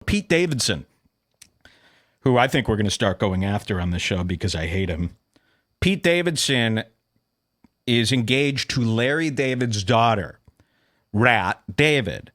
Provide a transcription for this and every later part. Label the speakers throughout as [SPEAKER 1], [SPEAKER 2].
[SPEAKER 1] Pete Davidson, who I think we're going to start going after on the show because I hate him. Pete Davidson is engaged to Larry David's daughter, Rat David.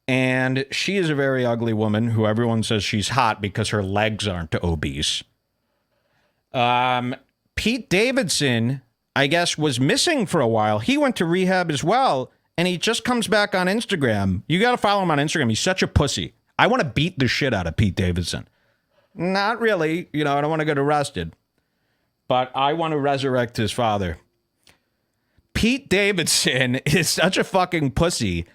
[SPEAKER 1] And she is a very ugly woman who everyone says she's hot because her legs aren't obese. Pete Davidson, I guess, was missing for a while. He went to rehab as well, and he just comes back on Instagram. You got to follow him on Instagram. He's such a pussy. I want to beat the shit out of Pete Davidson. Not really. I don't want to get arrested. But I want to resurrect his father. Pete Davidson is such a fucking pussy.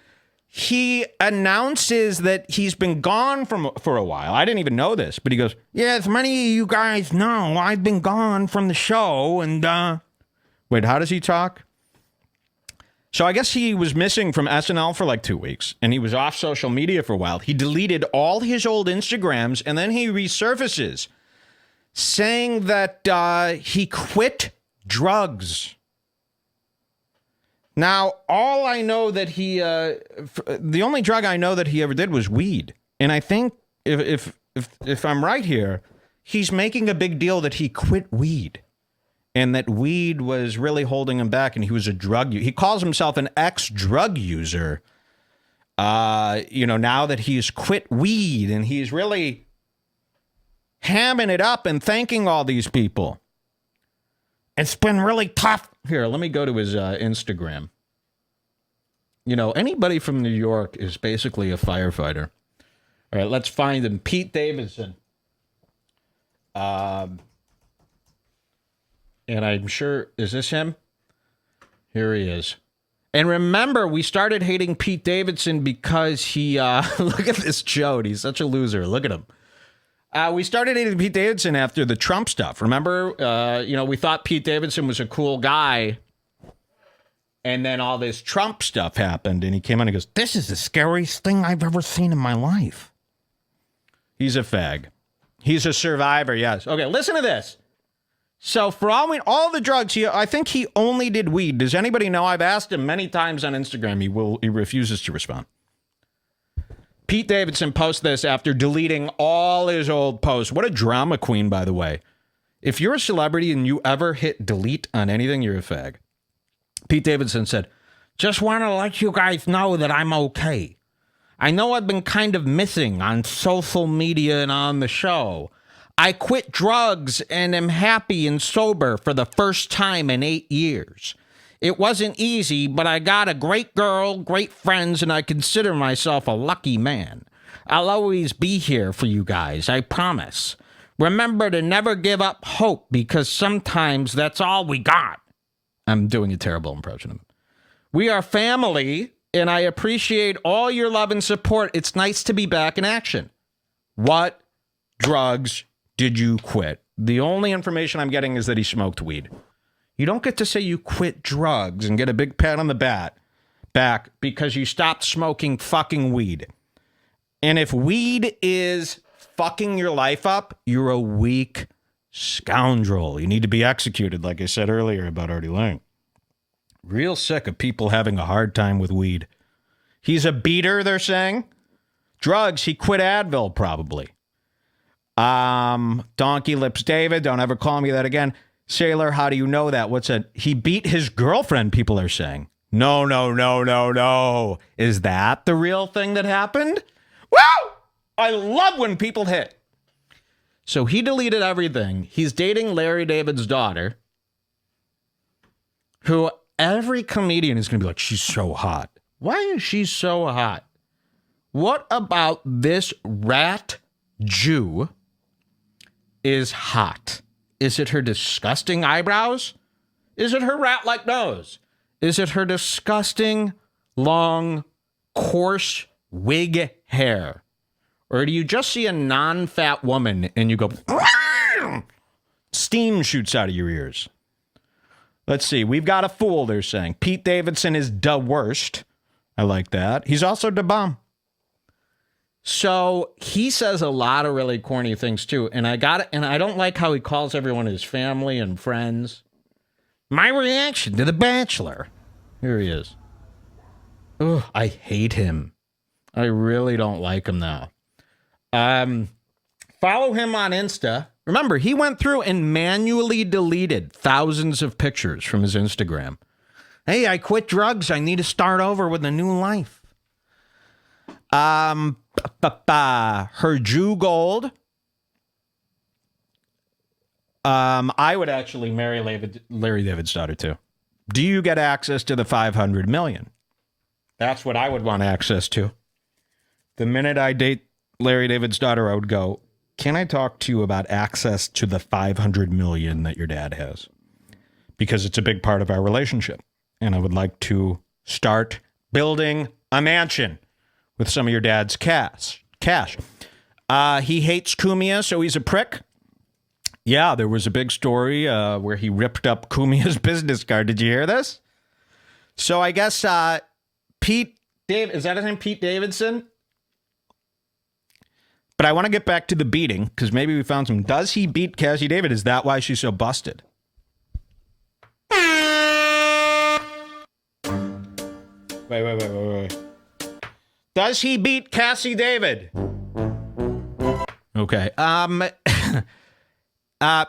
[SPEAKER 1] He announces that he's been gone for a while. I didn't even know this, but he goes, yeah, as many of you guys know, I've been gone from the show. And, wait, how does he talk? So I guess he was missing from SNL for like 2 weeks, and he was off social media for a while. He deleted all his old Instagrams, and then he resurfaces saying that he quit drugs. Now, all I know that the only drug I know that he ever did was weed. And I think if I'm right here, he's making a big deal that he quit weed and that weed was really holding him back and he was a drug user. He calls himself an ex-drug user, now that he's quit weed, and he's really hamming it up and thanking all these people. It's been really tough. Here, let me go to his Instagram. Anybody from New York is basically a firefighter. All right, let's find him. Pete Davidson. And I'm sure, is this him? Here he is. And remember, we started hating Pete Davidson because he, look at this Joe. He's such a loser. Look at him. We started hating Pete Davidson after the Trump stuff. Remember, we thought Pete Davidson was a cool guy. And then all this Trump stuff happened. And he came on and goes, this is the scariest thing I've ever seen in my life. He's a fag. He's a survivor, yes. Okay, listen to this. So for all the drugs, I think he only did weed. Does anybody know? I've asked him many times on Instagram. He refuses to respond. Pete Davidson posts this after deleting all his old posts. What a drama queen, by the way. If you're a celebrity and you ever hit delete on anything, you're a fag. Pete Davidson said, just want to let you guys know that I'm okay. I know I've been kind of missing on social media and on the show. I quit drugs and am happy and sober for the first time in 8 years. It wasn't easy, but I got a great girl, great friends, and I consider myself a lucky man. I'll always be here for you guys, I promise. Remember to never give up hope, because sometimes that's all we got. I'm doing a terrible impression of him. We are family, and I appreciate all your love and support. It's nice to be back in action. What drugs did you quit? The only information I'm getting is that he smoked weed. You don't get to say you quit drugs and get a big pat on the back because you stopped smoking fucking weed. And if weed is fucking your life up, you're a weak scoundrel. You need to be executed, like I said earlier about Artie Lang. Real sick of people having a hard time with weed. He's a beater, they're saying. Drugs, he quit Advil, probably. Donkey Lips David, don't ever call me that again. Sailor, how do you know that? What's that? He beat his girlfriend, people are saying. No. Is that the real thing that happened? Woo! I love when people hit. So he deleted everything. He's dating Larry David's daughter, who every comedian is going to be like, she's so hot. Why is she so hot? What about this rat Jew is hot? Is it her disgusting eyebrows? Is it her rat-like nose? Is it her disgusting, long, coarse wig hair? Or do you just see a non-fat woman and you go, steam shoots out of your ears? Let's see. We've got a fool, they're saying. Pete Davidson is the worst. I like that. He's also the bomb. So he says a lot of really corny things too. And I don't like how he calls everyone his family and friends. My reaction to The Bachelor. Here he is. Ugh, I hate him. I really don't like him now. Follow him on Insta. Remember, he went through and manually deleted thousands of pictures from his Instagram. Hey, I quit drugs. I need to start over with a new life. Her Jew Gold. I would actually marry Larry David's daughter too. Do you get access to the 500 million? That's what I would want access to. The minute I date Larry David's daughter, I would go, can I talk to you about access to the 500 million that your dad has? Because it's a big part of our relationship. And I would like to start building a mansion with some of your dad's cash. He hates Cumia, so he's a prick. Yeah, there was a big story where he ripped up Cumia's business card. Did you hear this? So I guess Pete David, is that his name? Pete Davidson? But I want to get back to the beating because maybe we found some. Does he beat Cassie David? Is that why she's so busted? Wait. Does he beat Cassie David? Okay.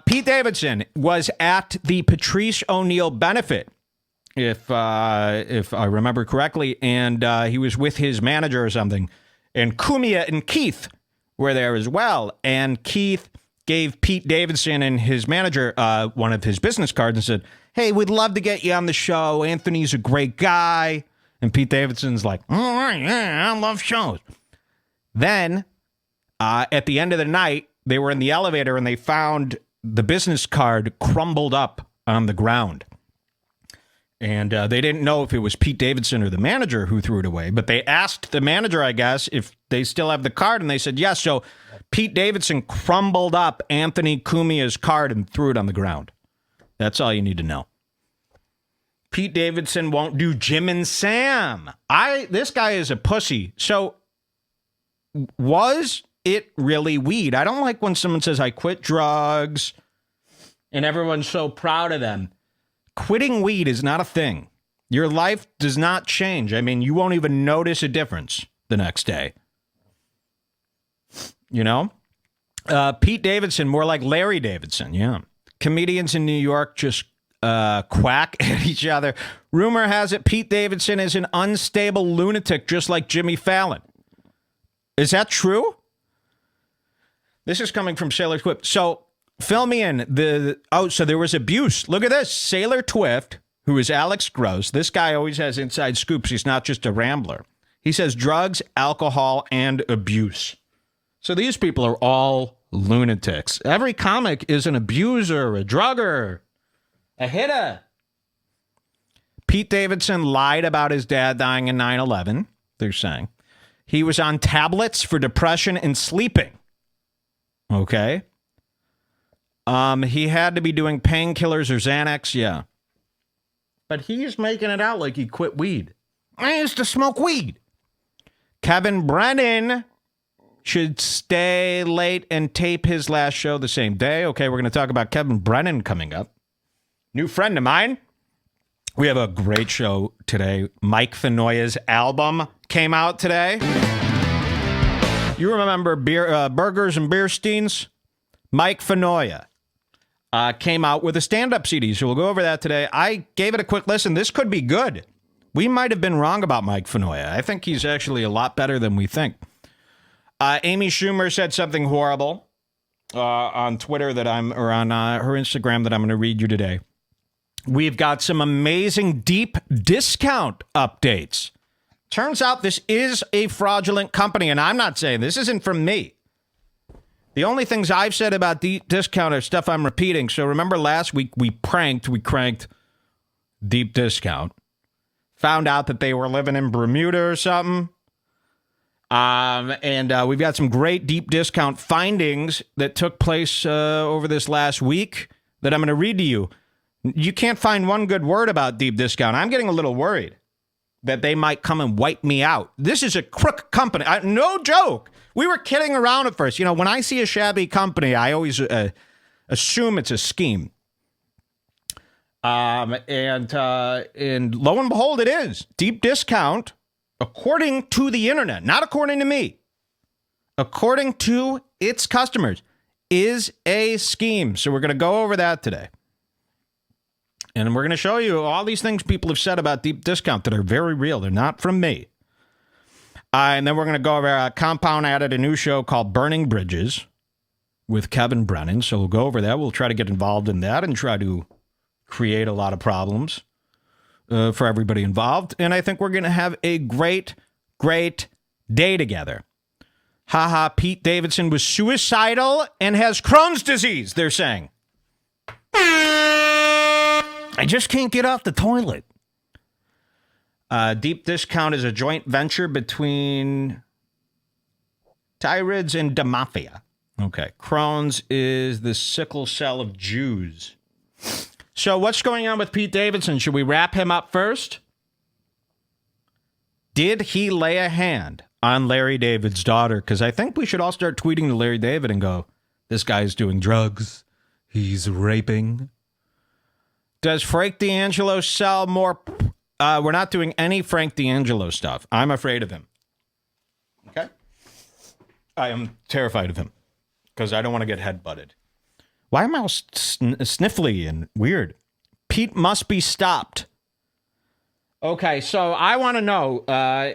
[SPEAKER 1] Pete Davidson was at the Patrice O'Neal benefit, if I remember correctly, and he was with his manager or something. And Cumia and Keith were there as well. And Keith gave Pete Davidson and his manager one of his business cards and said, hey, we'd love to get you on the show. Anthony's a great guy. And Pete Davidson's like, all right, yeah, I love shows. Then at the end of the night, they were in the elevator and they found the business card crumbled up on the ground. And they didn't know if it was Pete Davidson or the manager who threw it away. But they asked the manager, I guess, if they still have the card. And they said, yes. So Pete Davidson crumbled up Anthony Cumia's card and threw it on the ground. That's all you need to know. Pete Davidson won't do Jim and Sam. This guy is a pussy. So was it really weed? I don't like when someone says, I quit drugs, and everyone's so proud of them. Quitting weed is not a thing. Your life does not change. I mean, you won't even notice a difference the next day. You know? Pete Davidson, more like Larry Davidson, yeah. Comedians in New York just quack at each other. Rumor has it Pete Davidson is an unstable lunatic just like Jimmy Fallon. Is that true? This is coming from Sailor Twift. So fill me in. So there was abuse. Look at this. Sailor Twift, who is Alex Gross. This guy always has inside scoops. He's not just a rambler. He says drugs, alcohol, and abuse. So these people are all lunatics. Every comic is an abuser, a drugger, a hitter. Pete Davidson lied about his dad dying in 9/11, they're saying. He was on tablets for depression and sleeping. Okay. He had to be doing painkillers or Xanax, yeah. But he's making it out like he quit weed. I used to smoke weed. Kevin Brennan should stay late and tape his last show the same day. Okay, we're going to talk about Kevin Brennan coming up. New friend of mine. We have a great show today. Mike Fenoya's album came out today. You remember Burgers and Beersteins? Mike Fenoya came out with a stand-up CD, so we'll go over that today. I gave it a quick listen. This could be good. We might have been wrong about Mike Fenoya. I think he's actually a lot better than we think. Amy Schumer said something horrible on Twitter or on her Instagram that I'm going to read you today. We've got some amazing deep discount updates. Turns out this is a fraudulent company, and I'm not saying this isn't from me. The only things I've said about deep discount are stuff I'm repeating. So remember last week we cranked Deep Discount. Found out that they were living in Bermuda or something. And we've got some great deep discount findings that took place over this last week that I'm going to read to you. You can't find one good word about Deep Discount. I'm getting a little worried that they might come and wipe me out. This is a crook company. No joke. We were kidding around at first. You know, when I see a shabby company, I always assume it's a scheme. And lo and behold, it is. Deep Discount, according to the internet, not according to me. according to its customers, is a scheme. So we're going to go over that today. And we're going to show you all these things people have said about deep discount that are very real. They're not from me. And then we're going to go over Compound added a new show called Burning Bridges with Kevin Brennan. So we'll go over that. We'll try to get involved in that and try to create a lot of problems for everybody involved. And I think we're going to have a great, great day together. Haha, Pete Davidson was suicidal and has Crohn's disease, they're saying. I just can't get off the toilet. Deep Discount is a joint venture between Tyrids and DeMafia. Okay. Crohn's is the sickle cell of Jews. So what's going on with Pete Davidson? Should we wrap him up first? Did he lay a hand on Larry David's daughter? Because I think we should all start tweeting to Larry David and go, this guy's doing drugs. He's raping. Does Frank D'Angelo sell more? We're not doing any Frank D'Angelo stuff. I'm afraid of him. Okay? I am terrified of him because I don't want to get headbutted. Why am I all sniffly and weird? Pete must be stopped. Okay, so I want to know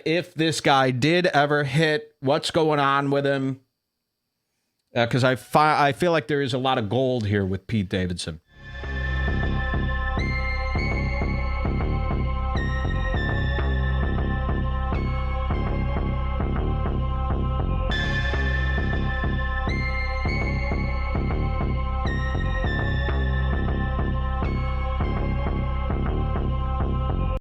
[SPEAKER 1] if this guy did ever hit, what's going on with him. Because I feel like there is a lot of gold here with Pete Davidson.